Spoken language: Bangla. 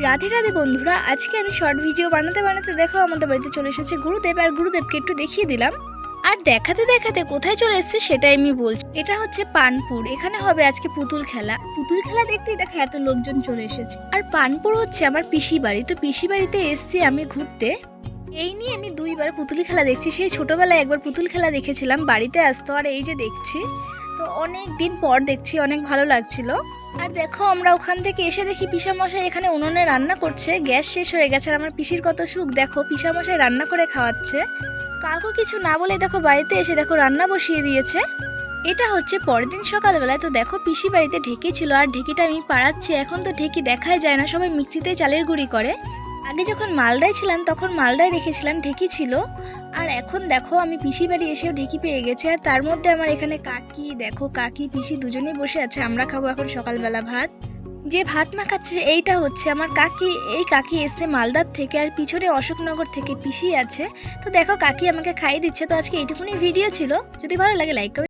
রাধে রাধে বন্ধুরা, আজকে আমি শর্ট ভিডিও বানাতে বানাতে দেখো আমাদের বাড়িতে চলে এসেছে গুরুদেব। আর গুরুদেবকে একটু দেখিয়ে দিলাম, আর দেখাতে দেখাতে কোথায় চলে এসেছে সেটাই আমি বলছি। এটা হচ্ছে পানপুর, এখানে হবে আজকে পুতুল খেলা। পুতুল খেলা দেখতেই দেখো এত লোকজন চলে এসেছে। আর পানপুর হচ্ছে আমার পিসি বাড়ি, তো পিসি বাড়িতে এসছি আমি ঘুরতে। এই নিয়ে আমি দুইবার পুতুল খেলা দেখছি। সেই ছোটবেলায় একবার পুতুল খেলা দেখেছিলাম, বাড়িতে আসতো, আর এই যে দেখছি, তো অনেক দিন পর দেখছি, অনেক ভালো লাগছিল। আর দেখো আমরা ওখান থেকে এসে দেখি পিসামশাই এখানে উনুনে রান্না করছে। গ্যাস শেষ হয়ে গেছে, আর আমার পিসির কত সুখ, দেখো পিসামশাই রান্না করে খাওয়াচ্ছে। কাকু কিছু না বলে দেখো বাড়িতে এসে দেখো রান্না বসিয়ে দিয়েছে। এটা হচ্ছে পরের দিন সকালবেলায়। তো দেখো পিসি বাড়িতে ঢেকি ছিল, আর ঢেকিটা আমি পাড়াচ্ছি। এখন তো ঢেকি দেখাই যায় না, সবাই মিক্সিতেই চালের গুঁড়ি করে। আগে যখন মালদায় ছিলাম তখন মালদায় দেখেছিলাম ঢেকি ছিল, আর এখন দেখো আমি পিসি বাড়ি এসেও ঢেকি পেয়ে গেছি। আর তার মধ্যে আমার এখানে কাকি, দেখো কাকি পিসি দুজনেই বসে আছে। আমরা খাবো এখন সকালবেলা ভাত। যে ভাত মাখাচ্ছে এইটা হচ্ছে আমার কাকি। এই কাকি এসছে মালদার থেকে, আর পিছনে অশোকনগর থেকে পিসি আছে। তো দেখো কাকি আমাকে খাইয়ে দিচ্ছে। তো আজকে এইটুকুনি ভিডিও ছিল, যদি ভালো লাগে লাইক করবে।